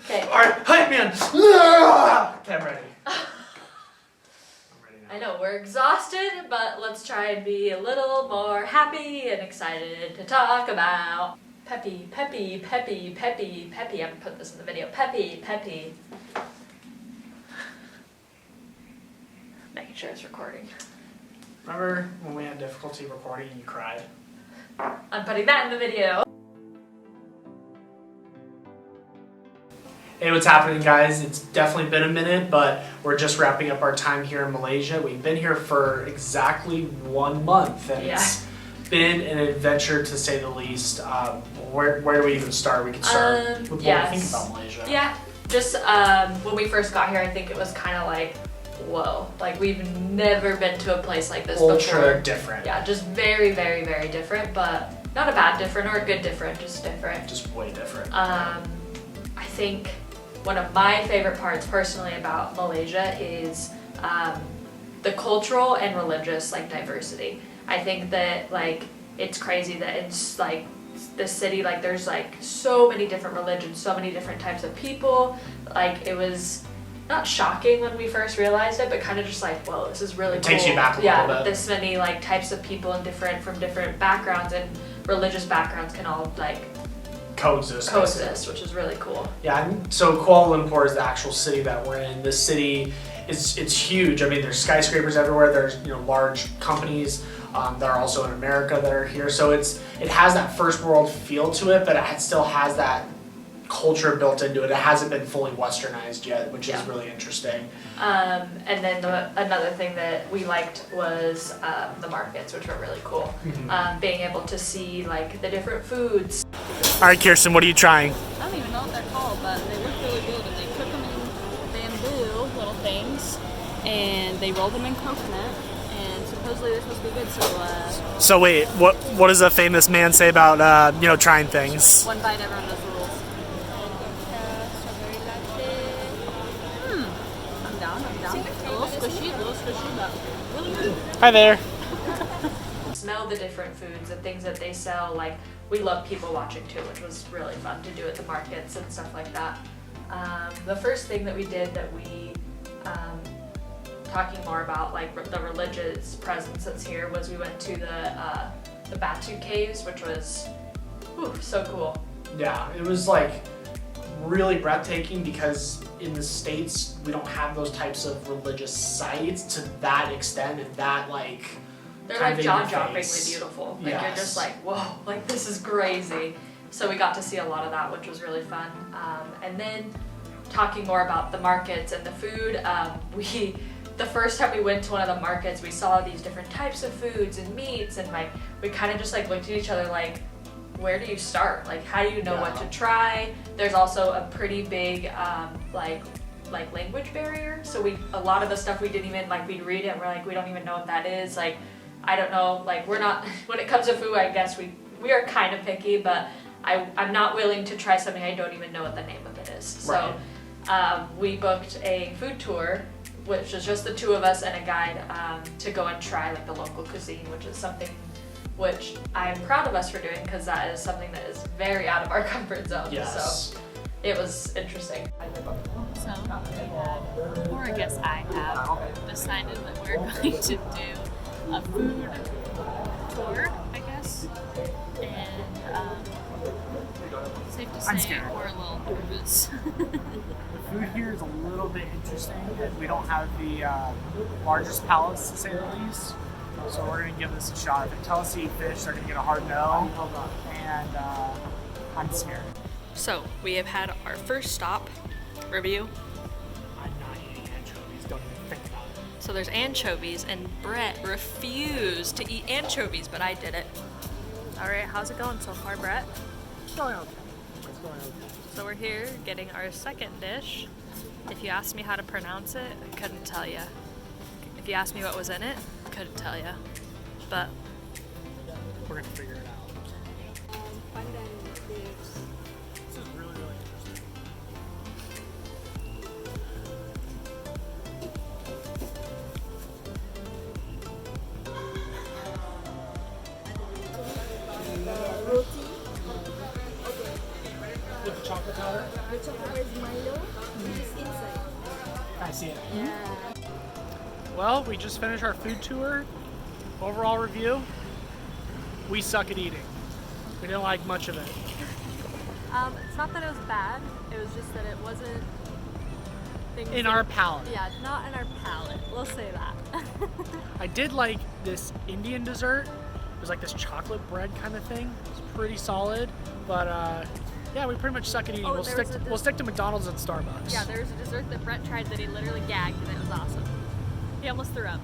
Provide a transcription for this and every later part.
Okay. Alright, hype man! Okay, I'm ready. I know, we're exhausted, but let's try and be a little more happy and excited to talk about peppy. I'm gonna put this in the video. Peppy. Making sure it's recording. Remember when we had difficulty recording and you cried? I'm putting that in the video. Hey, what's happening, guys? It's definitely been a minute, but we're just wrapping up our time here in Malaysia. We've been here for exactly 1 month, and it's been an adventure to say the least. Where do we even start? We can start with what we think about Malaysia. Yeah, just when we first got here, I think it was kind of like, whoa, like we've never been to a place like this before. Ultra different. Yeah, just very, very, very different, but not a bad different or a good different, just different. Just way different. I think one of my favorite parts personally about Malaysia is the cultural and religious diversity. I think that it's crazy that it's this city, there's so many different religions, so many different types of people. It was not shocking when we first realized it, but kind of just whoa, this is really cool. It takes you back a little bit. This many types of people and from different backgrounds and religious backgrounds can all coexist, which is really cool. Yeah, and so Kuala Lumpur is the actual city that we're in. This city it's huge. I mean, there's skyscrapers everywhere. There's large companies that are also in America that are here. So it has that first world feel to it, but it still has that culture built into it. It hasn't been fully westernized yet, which is really interesting. And then another thing that we liked was the markets, which were really cool. Mm-hmm. Being able to see the different foods. All right, Kirsten, what are you trying? I don't even know what they're called, but they look really good. And they cook them in bamboo little things, and they roll them in coconut. And supposedly they're supposed to be good. So wait, what does a famous man say about trying things? One bite, everyone knows the rules. Strawberry latte. I'm down. A little squishy, but really good. Hi there. Smell the different foods, the things that they sell. We love people watching too, which was really fun to do at the markets and stuff like that. The first thing that we did that we, talking more about the religious presence that's here, was we went to the Batu Caves, which was so cool. Yeah, it was really breathtaking because in the States we don't have those types of religious sites to that extent and that they're jaw-droppingly beautiful. You're just whoa, this is crazy. So we got to see a lot of that, which was really fun. And then talking more about the markets and the food, the first time we went to one of the markets, we saw these different types of foods and meats, and we kind of just looked at each other where do you start? How do you know what to try? There's also a pretty big language barrier. So a lot of the stuff we didn't even we'd read it and we're we don't even know what that is. I don't know, we're not, when it comes to food, I guess we are kind of picky, but I'm not willing to try something I don't even know what the name of it is. Right. So we booked a food tour, which was just the two of us and a guide, to go and try the local cuisine, which is something which I'm proud of us for doing because that is something that is very out of our comfort zone. Yes. So it was interesting. So we had, or I guess I have, decided that we're going to do a food tour, I guess, and safe to say we're a little nervous. The food here is a little bit interesting, and we don't have the largest palates to say the least, so we're going to give this a shot. If they tell us to eat fish, they're going to get a hard no, and I'm scared. So we have had our first stop, review. I'm not eating anchovies, don't even think about it. So there's anchovies, and Brett refused to eat anchovies, but I did it. All right, how's it going so far, Brett? It's going okay. So we're here getting our second dish. If you asked me how to pronounce it, I couldn't tell you. If you asked me what was in it, I couldn't tell you. But we're gonna figure it out. This is really, really interesting. With chocolate powder? Where's Milo? It's inside. I see it. Yeah. Well, we just finished our food tour. Overall review, we suck at eating. We didn't like much of it. It's not that it was bad, it was just that it wasn't things In that- our palate. Yeah, not in our palate. We'll say that. I did like this Indian dessert. It was like this chocolate bread kind of thing. It's pretty solid, but yeah, we pretty much suck at eating. Oh, We'll stick to McDonald's and Starbucks. Yeah, there was a dessert that Brett tried that he literally gagged and it was awesome. He almost threw up.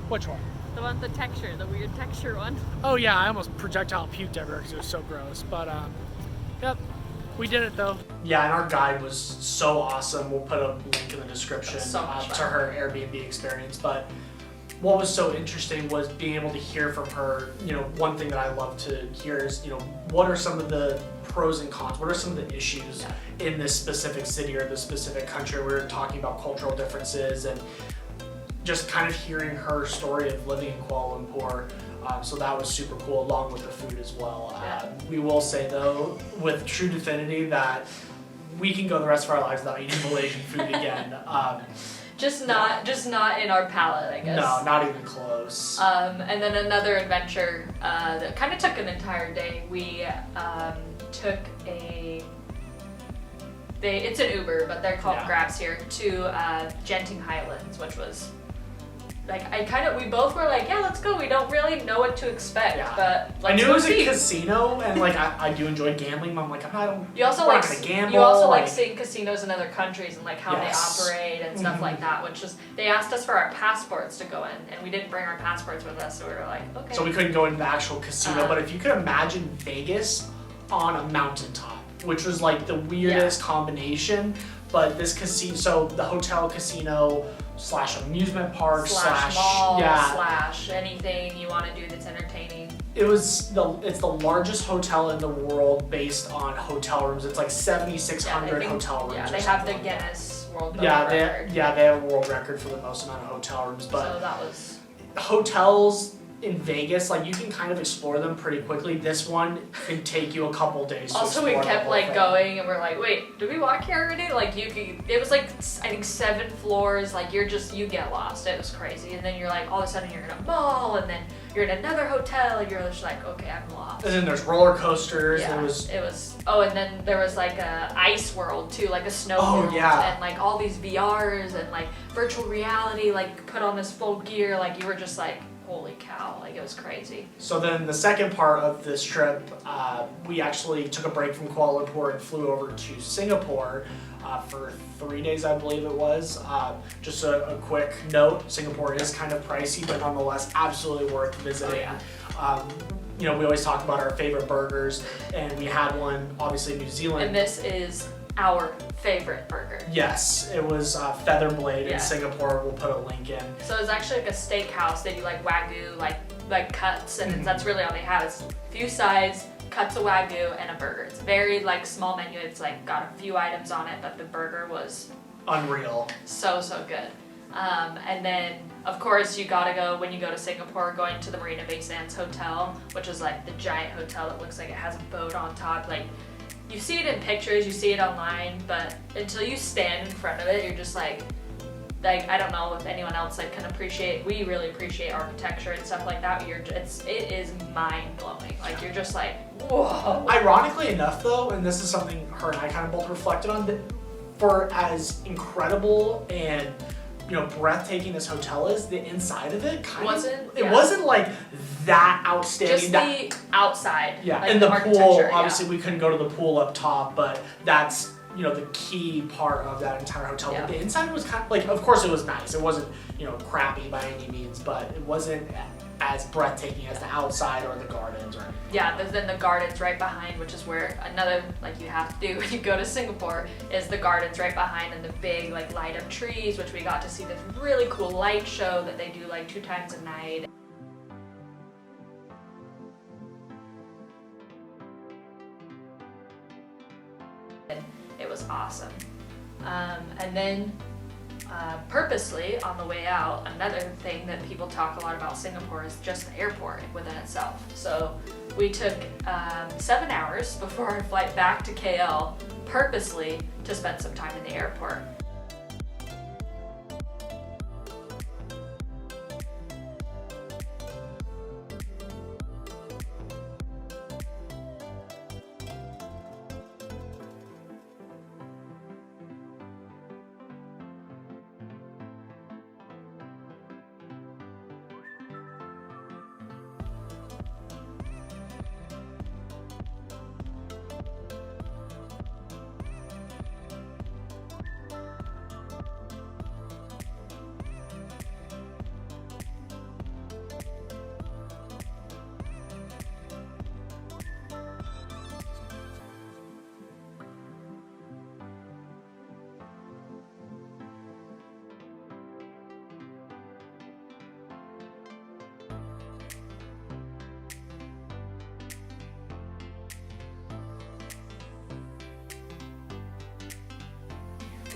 Which one? The one with the texture, the weird texture one. Oh yeah, I almost projectile puked everywhere because it was so gross. But yep, we did it though. Yeah, and our guide was so awesome. We'll put a link in the description So much to fun. her Airbnb experience. But what was so interesting was being able to hear from her. You know, one thing that I love to hear is, you know, what are some of the pros and cons? What are some of the issues in this specific city or this specific country? We were talking about cultural differences and just kind of hearing her story of living in Kuala Lumpur. So that was super cool, along with the food as well. We will say though, with true definitivity, that we can go the rest of our lives without eating Malaysian food again. Just not in our palate, I guess. No, not even close. And then another adventure that kind of took an entire day. We took it's an Uber, but they're called Grabs here, to Genting Highlands, which was like, we both were like, yeah, let's go. We don't really know what to expect, but I knew it was see. a casino, and like I do enjoy gambling, but I'm like, I don't. You also I'm like not gonna gamble. you also like seeing casinos in other countries and like how Yes. they operate and stuff like that. Which is, they asked us for our passports to go in, and we didn't bring our passports with us, so we were like, okay. So we couldn't go into the actual casino, Uh-huh. but if you could imagine Vegas on a mountaintop, which was like the weirdest combination. But this casino, so the hotel casino / amusement park / mall / anything you want to do that's entertaining. it's the largest hotel in the world based on hotel rooms. It's like 7,600 hotel rooms. Yeah, or they have the something. Guinness World Book Yeah, record. they have a world record for the most amount of hotel rooms. But So that was. hotels in Vegas, like you can kind of explore them pretty quickly. This one can take you a couple days. Also, to we explore the kept whole like thing. going, and we're like, wait, did we walk here already? Like it was like I think 7 floors. Like you get lost. It was crazy. And then you're like, all of a sudden you're in a mall, and then you're in another hotel, and you're just like, okay, I'm lost. And then there's roller coasters. Yeah, It was. Oh, and then there was like a ice world too, like a snow world, yeah. and like all these VRs and like virtual reality, like put on this full gear, like you were just like, holy cow, like it was crazy. So then the second part of this trip, we actually took a break from Kuala Lumpur and flew over to Singapore for 3 days, I believe it was. Just a quick note, Singapore is kind of pricey, but nonetheless absolutely worth visiting. You know, we always talk about our favorite burgers, and we had one, obviously, in New Zealand. And this is our favorite burger. Yes, it was Featherblade Yeah. in Singapore. We'll put a link in. So it's actually like a steakhouse. They do like Wagyu, like cuts, and that's really all they have. It's a few sides, cuts of Wagyu, and a burger. It's very like small menu. It's like got a few items on it, but the burger was Unreal. so good. And then of course you gotta go, when you go to Singapore, going to the Marina Bay Sands Hotel, which is like the giant hotel that looks like it has a boat on top. Like you see it in pictures, you see it online, but until you stand in front of it, you're just like I don't know if anyone else like can appreciate. We really appreciate architecture and stuff like that. It is mind blowing. Like you're just like, whoa. Ironically enough, though, and this is something her and I kind of both reflected on, that for as incredible and breathtaking this hotel is, the inside of it wasn't like that outstanding. Just the outside. Yeah, like and the pool. architecture, Obviously, we couldn't go to the pool up top, but that's the key part of that entire hotel. Yeah. But the inside was kind of like, of course, it was nice. It wasn't crappy by any means, but it wasn't as breathtaking as the outside or the gardens or anything. Yeah, there's then the gardens right behind, which is where another like you have to do when you go to Singapore, is the gardens right behind, and the big like light up trees, which we got to see this really cool light show that they do like 2 times a night. It was awesome. And then purposely on the way out, another thing that people talk a lot about Singapore is just the airport within itself. So we took 7 hours before our flight back to KL, purposely to spend some time in the airport.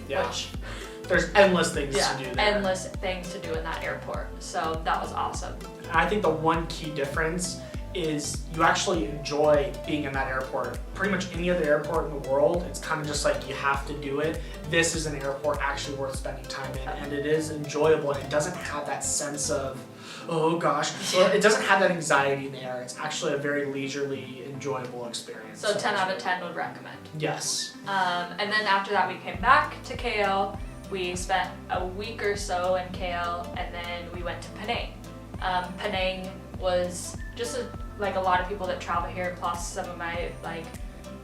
Yeah. Which, there's endless things yeah, to do there. endless things to do in that airport. So that was awesome. I think the one key difference is you actually enjoy being in that airport. Pretty much any other airport in the world, it's kind of just like you have to do it. This is an airport actually worth spending time in, and it is enjoyable, and it doesn't have that sense of, oh gosh, it doesn't have that anxiety in the air. It's actually a very leisurely, enjoyable experience. So 10 out of 10 would recommend. Yes. And then after that we came back to KL. We spent a week or so in KL, and then we went to Penang. Penang was just like a lot of people that travel here, plus some of my like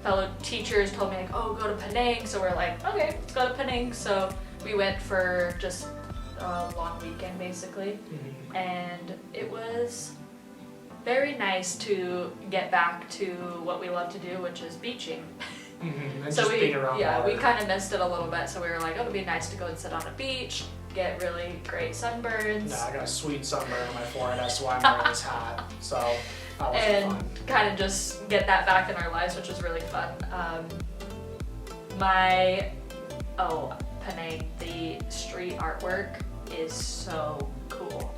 fellow teachers told me like, oh, go to Penang. So we're like, okay, let's go to Penang. So we went for just a long weekend basically. Mm-hmm. And it was very nice to get back to what we love to do, which is beaching. Mm-hmm. And So just being around water. we kind of missed it a little bit. So we were like, oh, it'd be nice to go and sit on a beach, get really great sunburns. I got a sweet sunburn on my forehead. That's why I'm wearing this hat. So that was And fun. kind of just get that back in our lives, which was really fun. Penang, the street artwork is so cool.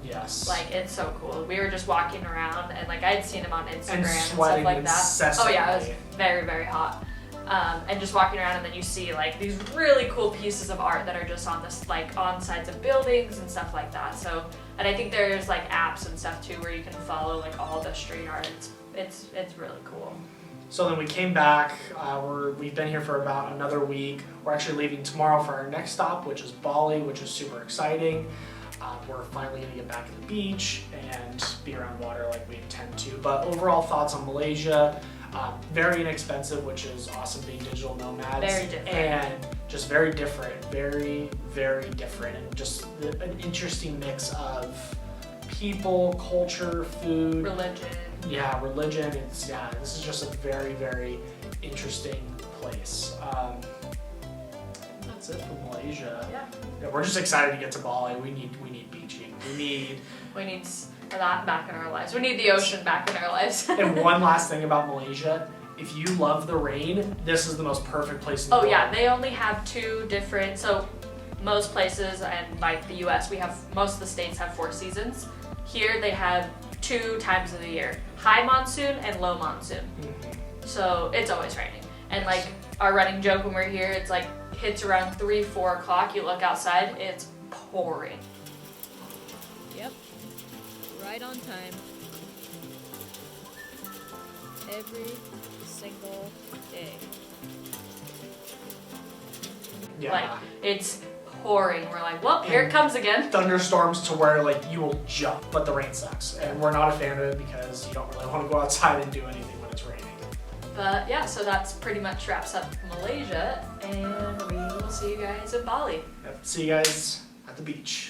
Yes. Like, it's so cool. We were just walking around, and like I'd seen him on Instagram and stuff sweating like that. Oh yeah, it was incessantly. very, very hot. And just walking around, and then you see like these really cool pieces of art that are just on this like on sides of buildings and stuff like that. So, and I think there's like apps and stuff too where you can follow like all the street art. It's really cool. So then we came back. We've been here for about another week. We're actually leaving tomorrow for our next stop, which is Bali, which is super exciting. We're finally gonna get back to the beach and be around water like we intend to. But overall thoughts on Malaysia, very inexpensive, which is awesome being digital nomads. Very different. And just very different, very, very different. And just an interesting mix of people, culture, food. Religion. Yeah, religion. This is just a very, very interesting place. That's it for Malaysia. Yeah. We're just excited to get to Bali. We need beaching. We need that back in our lives. We need the ocean back in our lives. And one last thing about Malaysia, if you love the rain, this is the most perfect place in the world. Oh yeah, they only have two different, so most places and like the US, most of the states have 4 seasons. Here they have 2 times of the year, high monsoon and low monsoon. Mm-hmm. So it's always raining. And like our running joke when we're here, it's like hits around 3-4 o'clock, you look outside, it's pouring. Yep. Right on time. Every single day. Yeah. Like it's pouring. We're like, well, here it comes again. Thunderstorms to where like you will jump, but the rain sucks. And we're not a fan of it because you don't really want to go outside and do anything when it's raining. But yeah, so that's pretty much wraps up Malaysia, and we will see you guys in Bali. Yep. See you guys at the beach.